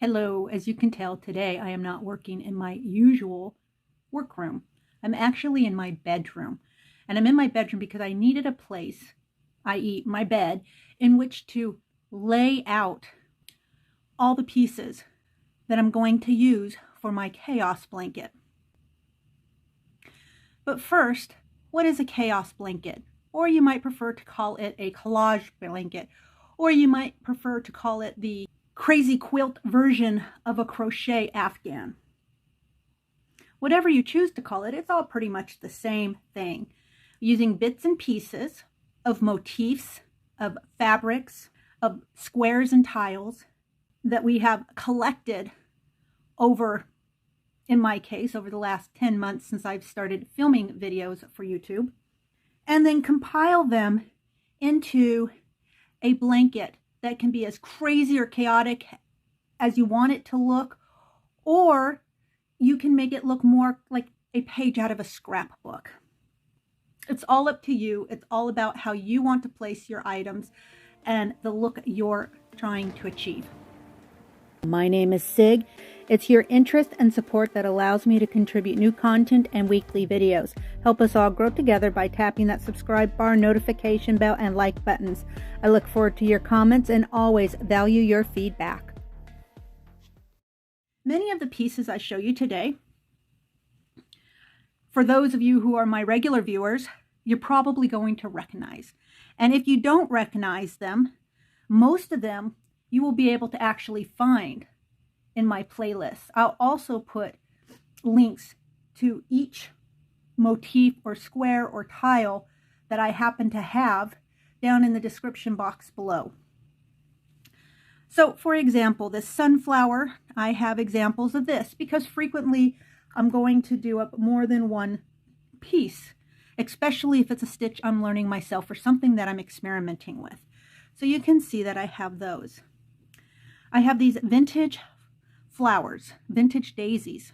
Hello, as you can tell today I am not working in my usual workroom. I'm actually in my bedroom. And I'm in my bedroom because I needed a place, i.e. my bed, in which to lay out all the pieces that I'm going to use for my chaos blanket. But first, what is a chaos blanket? Or you might prefer to call it a collage blanket, or you might prefer to call it the crazy quilt version of a crochet afghan. Whatever you choose to call it, it's all pretty much the same thing. Using bits and pieces of motifs, of fabrics, of squares and tiles that we have collected over, in my case, over the last 10 months since I've started filming videos for YouTube, and then compile them into a blanket that can be as crazy or chaotic as you want it to look, or you can make it look more like a page out of a scrapbook. It's all up to you. It's all about how you want to place your items and the look you're trying to achieve. My name is Sig. It's your interest and support that allows me to contribute new content and weekly videos. Help us all grow together by tapping that subscribe bar, notification bell, and like buttons. I look forward to your comments and always value your feedback. Many of the pieces I show you today, for those of you who are my regular viewers, you're probably going to recognize. And if you don't recognize them, most of them you will be able to actually find in my playlist. I'll also put links to each motif or square or tile that I happen to have down in the description box below. So for example, this sunflower, I have examples of this because frequently I'm going to do up more than one piece, especially if it's a stitch I'm learning myself or something that I'm experimenting with. So you can see that I have those. I have these vintage flowers, vintage daisies.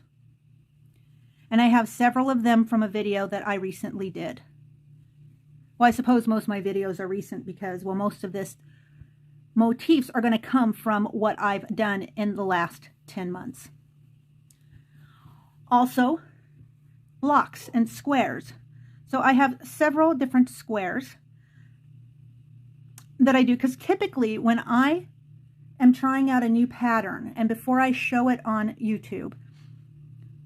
And I have several of them from a video that I recently did. Well, I suppose most of my videos are recent because, well, most of this motifs are going to come from what I've done in the last 10 months. Also, blocks and squares. So I have several different squares that I do because typically when I am trying out a new pattern and before I show it on YouTube,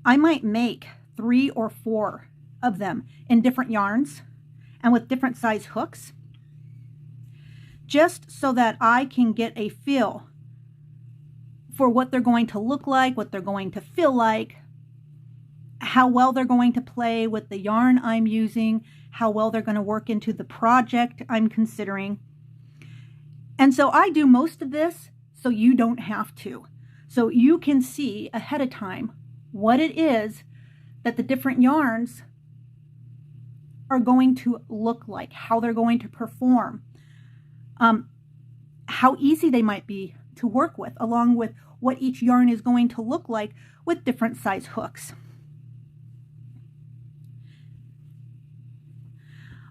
I might make 3 or 4 of them in different yarns and with different size hooks, just so that I can get a feel for what they're going to look like, what they're going to feel like, how well they're going to play with the yarn I'm using, how well they're going to work into the project I'm considering. And so I do most of this so you don't have to. So you can see ahead of time what it is that the different yarns are going to look like, how they're going to perform, how easy they might be to work with, along with what each yarn is going to look like with different size hooks.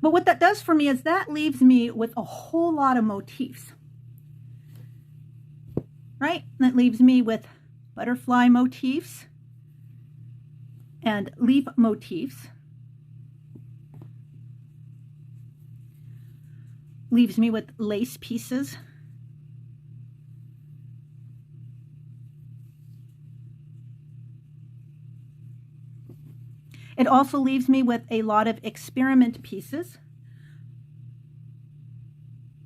But what that does for me is that leaves me with a whole lot of motifs. Right? That leaves me with butterfly motifs and leaf motifs. Leaves me with lace pieces. It also leaves me with a lot of experiment pieces,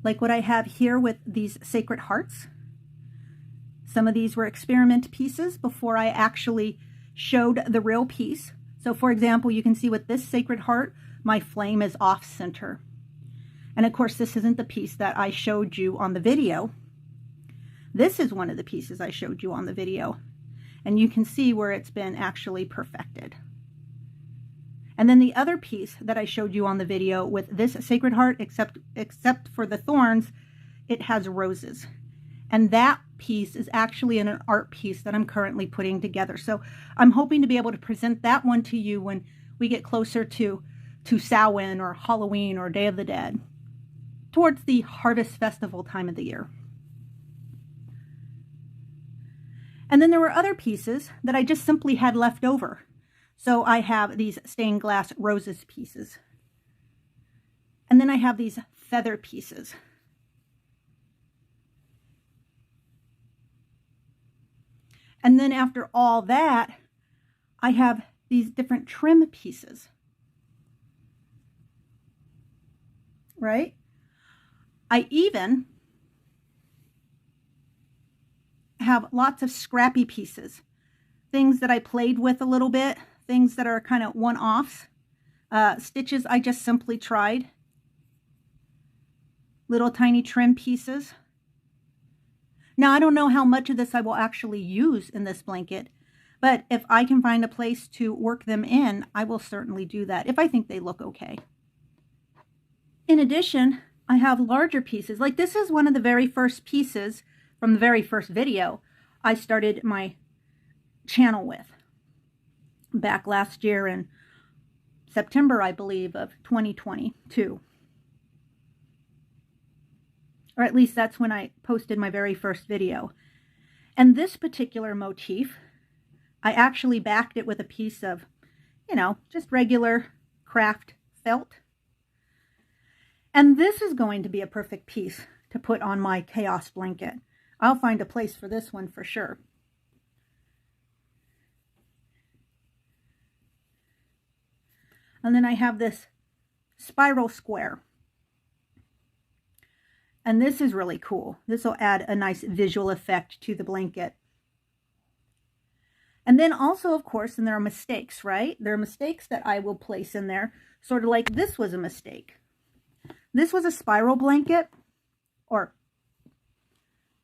like what I have here with these sacred hearts. Some of these were experiment pieces before I actually showed the real piece. So for example, you can see with this sacred heart, my flame is off center. And of course, this isn't the piece that I showed you on the video. This is one of the pieces I showed you on the video. And you can see where it's been actually perfected. And then the other piece that I showed you on the video with this sacred heart, except for the thorns, it has roses. And that piece is actually an art piece that I'm currently putting together. So I'm hoping to be able to present that one to you when we get closer to Samhain or Halloween or Day of the Dead, towards the Harvest Festival time of the year. And then there were other pieces that I just simply had left over. So I have these stained glass roses pieces. And then I have these feather pieces. And then after all that, I have these different trim pieces. Right? I even have lots of scrappy pieces. Things that I played with a little bit. Things that are kind of one-offs. Stitches I just simply tried. Little tiny trim pieces. Now, I don't know how much of this I will actually use in this blanket, but if I can find a place to work them in, I will certainly do that if I think they look okay. In addition, I have larger pieces. Like this is one of the very first pieces from the very first video I started my channel with. Back last year in September, I believe, of 2022. Or at least that's when I posted my very first video. And this particular motif, I actually backed it with a piece of, you know, just regular craft felt. And this is going to be a perfect piece to put on my chaos blanket. I'll find a place for this one for sure. And then I have this spiral square. And this is really cool. This will add a nice visual effect to the blanket. And then also, of course, and there are mistakes, right? There are mistakes that I will place in there, sort of like this was a mistake. This was a spiral blanket, or,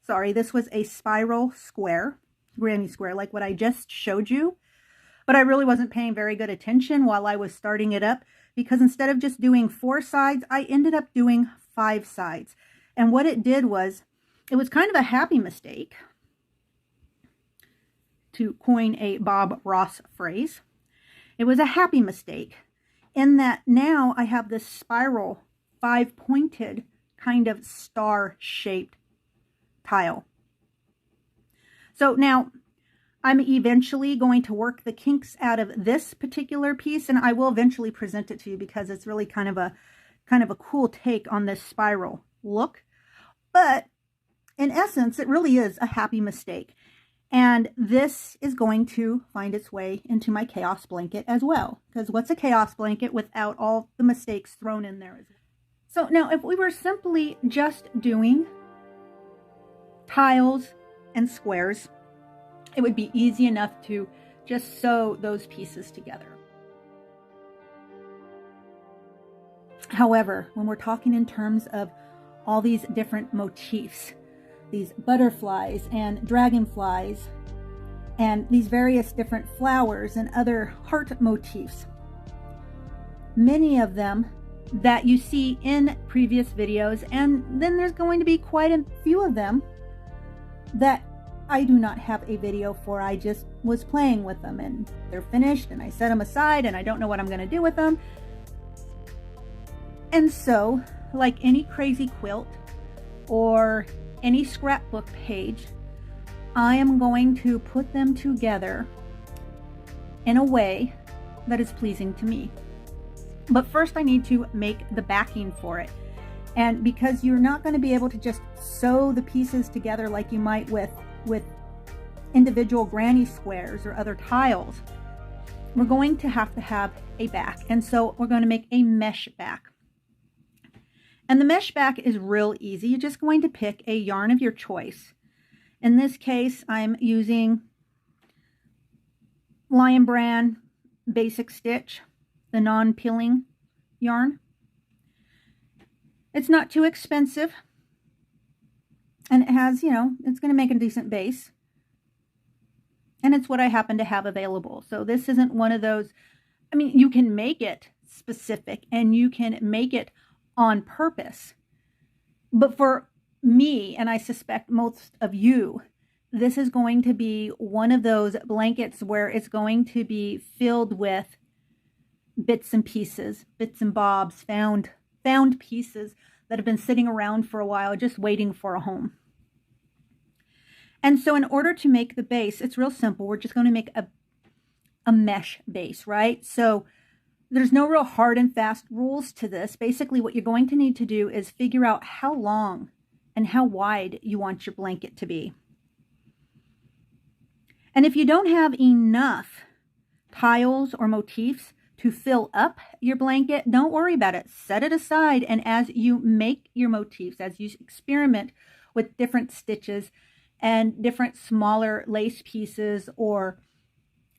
sorry, this was a spiral square, granny square, like what I just showed you. But I really wasn't paying very good attention while I was starting it up, because instead of just doing 4 sides, I ended up doing 5 sides. And what it did was, it was kind of a happy mistake, to coin a Bob Ross phrase. It was a happy mistake in that now I have this spiral 5-pointed kind of star-shaped tile. So now I'm eventually going to work the kinks out of this particular piece, and I will eventually present it to you because it's really kind of a cool take on this spiral look. But in essence, it really is a happy mistake. And this is going to find its way into my chaos blanket as well. Because what's a chaos blanket without all the mistakes thrown in there? So now if we were simply just doing tiles and squares, it would be easy enough to just sew those pieces together. However, when we're talking in terms of all these different motifs, these butterflies and dragonflies, and these various different flowers and other heart motifs, many of them that you see in previous videos, and then there's going to be quite a few of them that I do not have a video for. I just was playing with them and they're finished and I set them aside and I don't know what I'm going to do with them. And so, like any crazy quilt or any scrapbook page, I am going to put them together in a way that is pleasing to me. But first I need to make the backing for it. And because you're not going to be able to just sew the pieces together like you might with individual granny squares or other tiles, we're going to have a back. And so we're going to make a mesh back. And the mesh back is real easy. You're just going to pick a yarn of your choice. In this case, I'm using Lion Brand Basic Stitch, the non-peeling yarn. It's not too expensive. And it has, you know, it's going to make a decent base. And it's what I happen to have available. So this isn't one of those, I mean, you can make it specific and you can make it on purpose. But for me, and I suspect most of you, this is going to be one of those blankets where it's going to be filled with bits and pieces, bits and bobs, found pieces that have been sitting around for a while, just waiting for a home. And so in order to make the base, it's real simple. We're just going to make a mesh base, right? So there's no real hard and fast rules to this. Basically, what you're going to need to do is figure out how long and how wide you want your blanket to be. And if you don't have enough tiles or motifs to fill up your blanket, don't worry about it. Set it aside, and as you make your motifs, as you experiment with different stitches and different smaller lace pieces or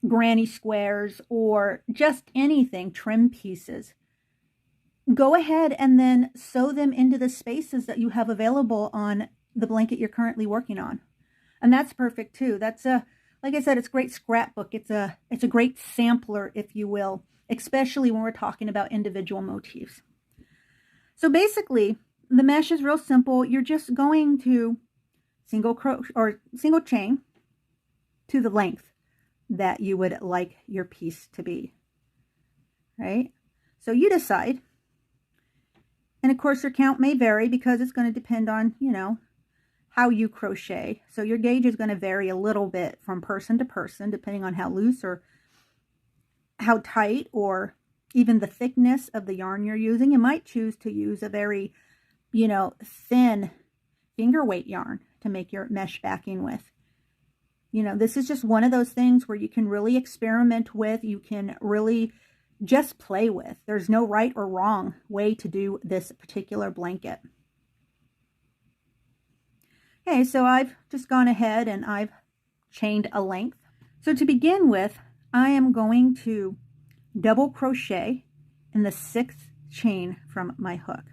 granny squares or just anything, trim pieces, go ahead and then sew them into the spaces that you have available on the blanket you're currently working on. And that's perfect too. That's like I said, it's a great scrapbook. It's a great sampler, if you will, especially when we're talking about individual motifs. So basically, the mesh is real simple. You're just going to single crochet or single chain to the length that you would like your piece to be, right? So you decide. And of course, your count may vary because it's going to depend on, you know, how you crochet. So your gauge is going to vary a little bit from person to person, depending on how loose or how tight or even the thickness of the yarn you're using. You might choose to use a very, you know, thin finger weight yarn to make your mesh backing with. You know, this is just one of those things where you can really experiment with, you can really just play with. There's no right or wrong way to do this particular blanket. Okay, so I've just gone ahead and I've chained a length. So to begin with, I am going to double crochet in the 6th chain from my hook.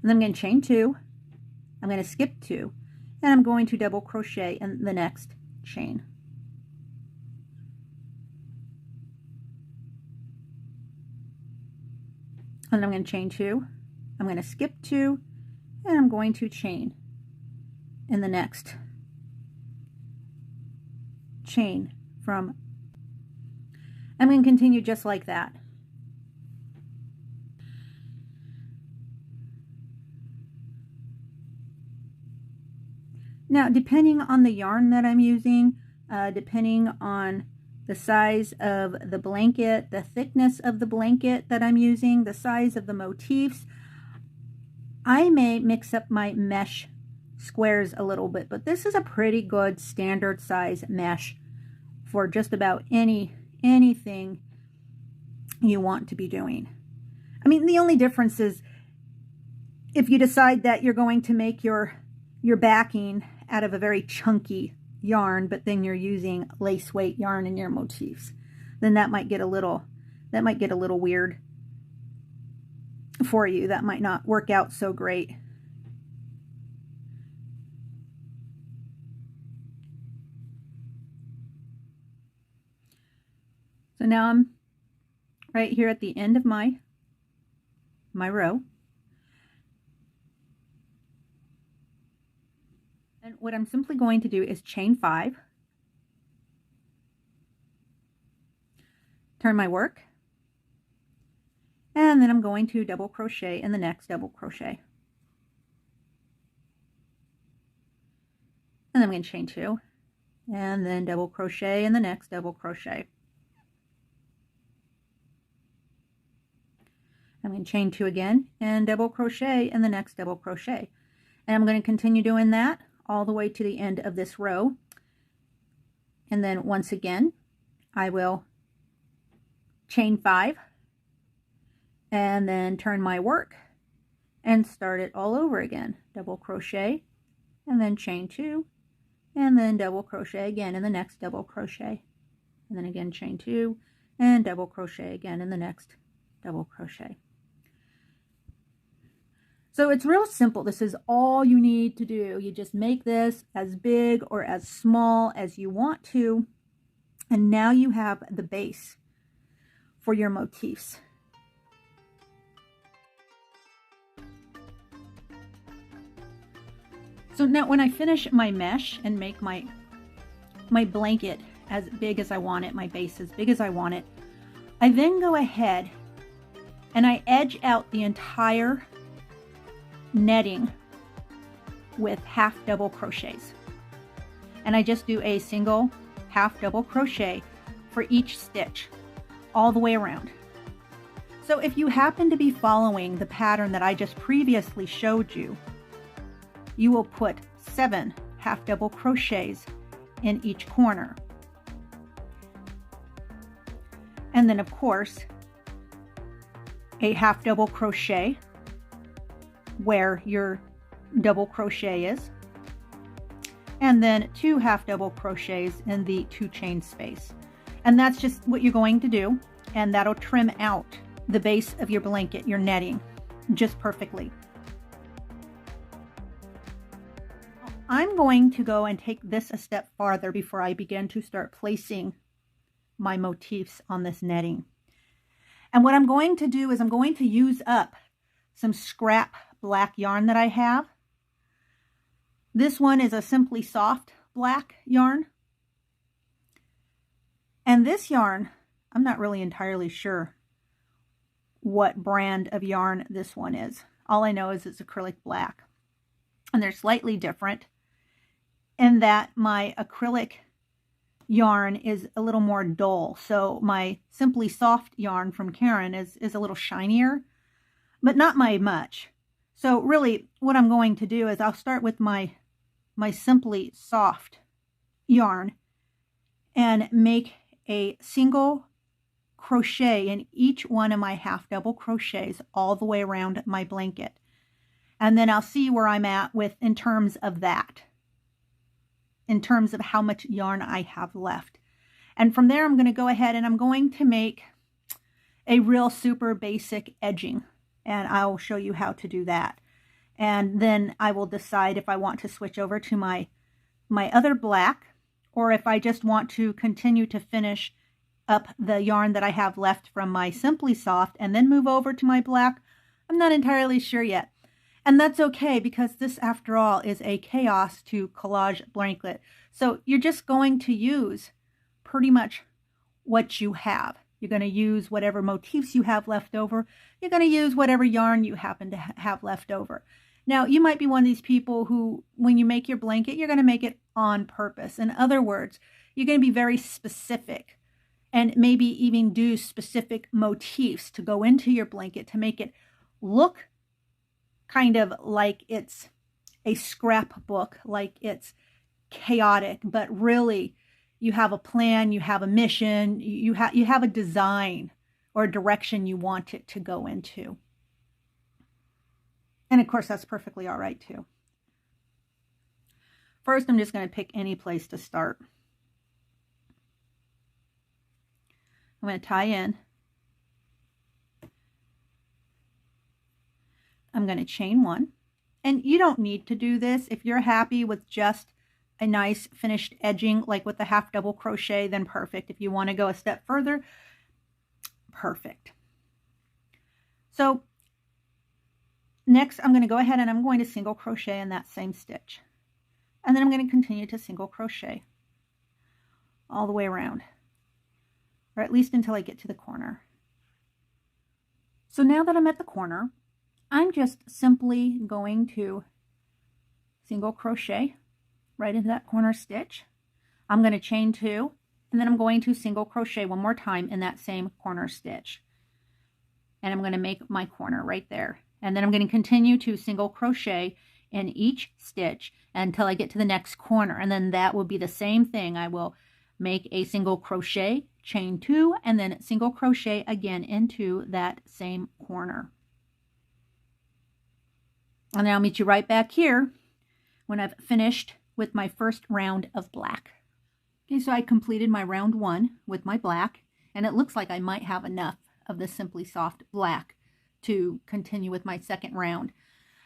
And then I'm going to chain 2, I'm going to skip 2, and I'm going to double crochet in the next chain. And I'm going to chain 2, I'm going to skip 2, and I'm going to chain in the next chain from. I'm going to continue just like that. Now, depending on the yarn that I'm using, depending on the size of the blanket, the thickness of the blanket that I'm using, the size of the motifs, I may mix up my mesh squares a little bit, but this is a pretty good standard size mesh for just about anything you want to be doing. I mean, the only difference is if you decide that you're going to make your backing out of a very chunky yarn, but then you're using lace weight yarn in your motifs, then that might get a little weird for you. That might not work out so great. So now I'm right here at the end of my row. And what I'm simply going to do is chain 5, turn my work, and then I'm going to double crochet in the next double crochet. And then I'm going to chain 2, and then double crochet in the next double crochet. I'm going to chain 2 again and double crochet in the next double crochet. And I'm going to continue doing that all the way to the end of this row. And then once again, I will chain 5 and then turn my work and start it all over again. Double crochet and then chain 2 and then double crochet again in the next double crochet. And then again chain 2 and double crochet again in the next double crochet. So it's real simple. This is all you need to do. You just make this as big or as small as you want to. And now you have the base for your motifs. So now when I finish my mesh and make my blanket as big as I want it, my base as big as I want it, I then go ahead and I edge out the entire netting with half double crochets. And I just do a single half double crochet for each stitch all the way around. So if you happen to be following the pattern that I just previously showed you, you will put 7 half double crochets in each corner. And then of course, a half double crochet where your double crochet is, and then 2 half double crochets in the 2 chain space. And that's just what you're going to do, and that'll trim out the base of your blanket, your netting, just perfectly. I'm going to go and take this a step farther before I begin to start placing my motifs on this netting. And what I'm going to do is I'm going to use up some scrap black yarn that I have. This one is a Simply Soft black yarn. And this yarn, I'm not really entirely sure what brand of yarn this one is. All I know is it's acrylic black. And they're slightly different in that my acrylic yarn is a little more dull. So my Simply Soft yarn from Karen is a little shinier, but not by much. So really what I'm going to do is I'll start with my Simply Soft yarn and make a single crochet in each one of my half double crochets all the way around my blanket. And then I'll see where I'm at with in terms of that, in terms of how much yarn I have left. And from there, I'm going to go ahead and I'm going to make a real super basic edging, and I'll show you how to do that. And then I will decide if I want to switch over to my other black, or if I just want to continue to finish up the yarn that I have left from my Simply Soft and then move over to my black. I'm not entirely sure yet. And that's okay, because this, after all, is a chaos to collage blanket. So you're just going to use pretty much what you have. You're going to use whatever motifs you have left over. You're going to use whatever yarn you happen to have left over. Now, you might be one of these people who, when you make your blanket, you're going to make it on purpose. In other words, you're going to be very specific and maybe even do specific motifs to go into your blanket to make it look kind of like it's a scrapbook, like it's chaotic, but really you have a plan, you have a mission, you have a design or a direction you want it to go into. And of course, that's perfectly all right too. First, I'm just going to pick any place to start. I'm going to tie in. I'm going to chain 1. And you don't need to do this. If you're happy with just a nice finished edging, like with the half double crochet, then perfect. If you want to go a step further, perfect. So next, I'm going to go ahead and I'm going to single crochet in that same stitch. And then I'm going to continue to single crochet all the way around, or at least until I get to the corner. So now that I'm at the corner, I'm just simply going to single crochet right into that corner stitch. I'm going to chain 2, and then I'm going to single crochet one more time in that same corner stitch. And I'm going to make my corner right there. And then I'm going to continue to single crochet in each stitch until I get to the next corner. And then that will be the same thing. I will make a single crochet, chain 2, and then single crochet again into that same corner. And then I'll meet you right back here when I've finished with my first round of black. Okay, so I completed my round 1 with my black, and it looks like I might have enough of the Simply Soft black to continue with my second round.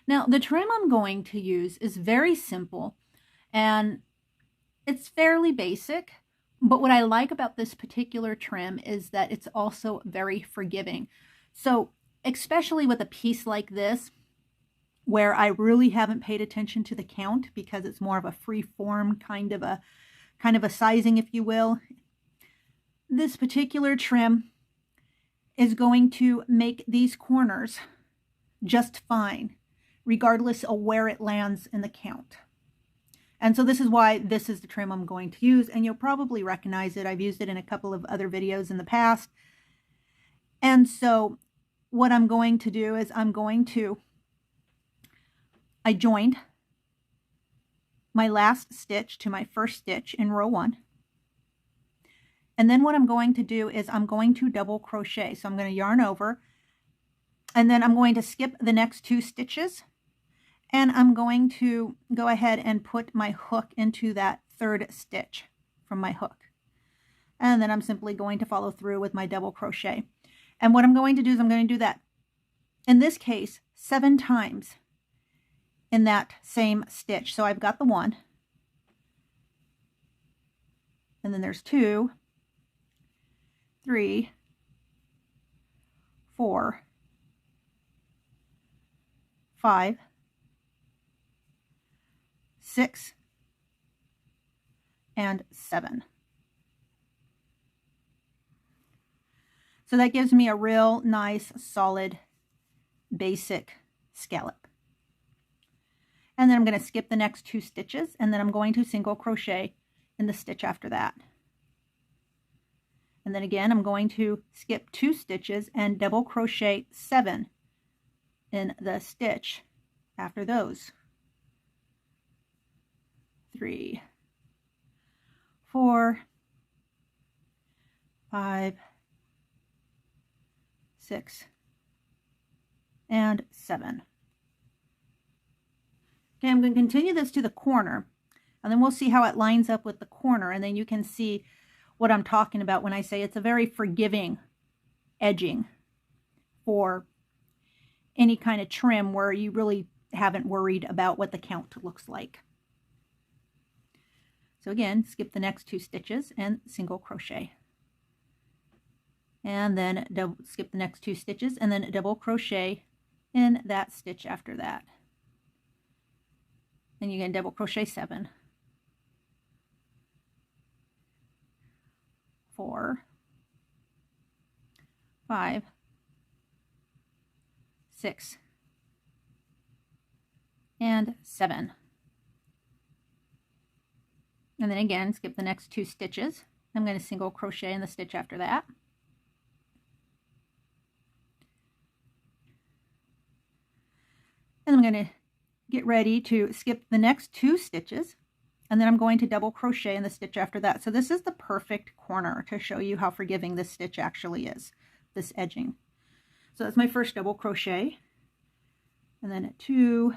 Now, the trim I'm going to use is very simple, and it's fairly basic, but what I like about this particular trim is that it's also very forgiving. So, especially with a piece like this, where I really haven't paid attention to the count because it's more of a free form kind of a sizing, if you will. This particular trim is going to make these corners just fine, regardless of where it lands in the count. And so this is why this is the trim I'm going to use, and you'll probably recognize it. I've used it in a couple of other videos in the past. And so what I'm going to do is I joined my last stitch to my first stitch in row 1. And then what I'm going to do is I'm going to double crochet. So I'm going to yarn over, and then I'm going to skip the next 2 stitches, and I'm going to go ahead and put my hook into that 3rd stitch from my hook. And then I'm simply going to follow through with my double crochet. And what I'm going to do is I'm going to do that, in this case, 7 times in that same stitch. So I've got the 1, and then there's 2, 3, 4, 5, 6, and 7. So that gives me a real nice, solid, basic scallop. And then I'm going to skip the next 2 stitches, and then I'm going to single crochet in the stitch after that. And then again, I'm going to skip 2 stitches and double crochet 7 in the stitch after those. 3, 4, 5, 6, and 7. Okay, I'm going to continue this to the corner, and then we'll see how it lines up with the corner, and then you can see what I'm talking about when I say it's a very forgiving edging for any kind of trim where you really haven't worried about what the count looks like. So again, skip the next 2 stitches and single crochet. And then skip the next 2 stitches and then double crochet in that stitch after that. And you can double crochet 7, 4, 5, 6, and 7. And then again, skip the next 2 stitches. I'm going to single crochet in the stitch after that. And I'm going to get ready to skip the next 2 stitches, and then I'm going to double crochet in the stitch after that. So this is the perfect corner to show you how forgiving this stitch actually is, this edging. So that's my first double crochet, and then 2,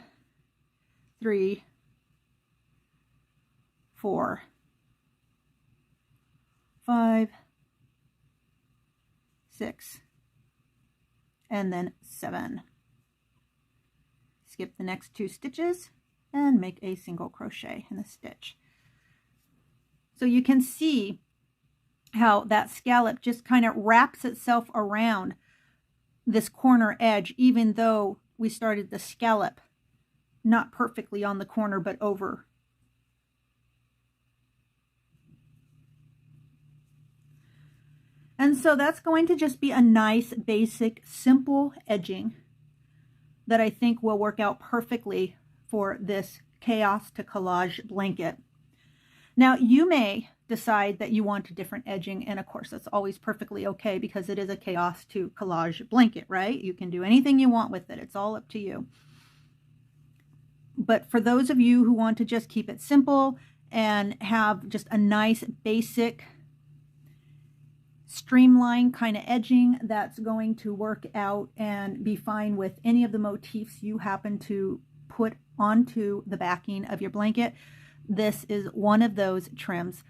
3, 4, 5, 6, and then 7. Skip the next 2 stitches and make a single crochet in the stitch. So you can see how that scallop just kind of wraps itself around this corner edge, even though we started the scallop not perfectly on the corner but over. And so that's going to just be a nice, basic, simple edging that I think will work out perfectly for this Chaos to Collage blanket. Now, you may decide that you want a different edging, and of course that's always perfectly okay because it is a Chaos to Collage blanket, right? You can do anything you want with it. It's all up to you. But for those of you who want to just keep it simple and have just a nice, basic, streamline kind of edging that's going to work out and be fine with any of the motifs you happen to put onto the backing of your blanket, this is one of those trims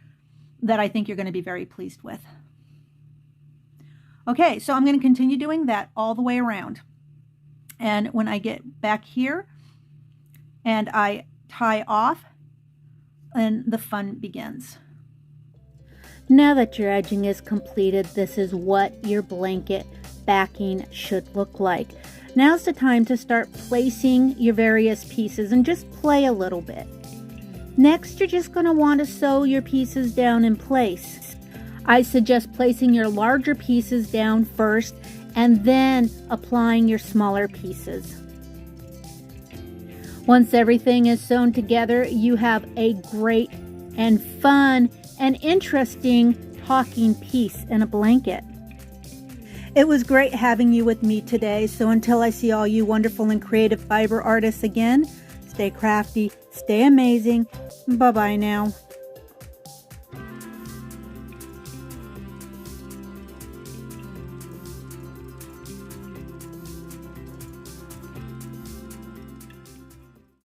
that I think you're going to be very pleased with. Okay, so I'm going to continue doing that all the way around. And when I get back here and I tie off, and the fun begins. Now that your edging is completed, this is what your blanket backing should look like. Now's the time to start placing your various pieces and just play a little bit. Next, you're just going to want to sew your pieces down in place. I suggest placing your larger pieces down first and then applying your smaller pieces. Once everything is sewn together, you have a great and fun and interesting talking piece in a blanket. It was great having you with me today, so until I see all you wonderful and creative fiber artists again, stay crafty, stay amazing. Bye-bye now.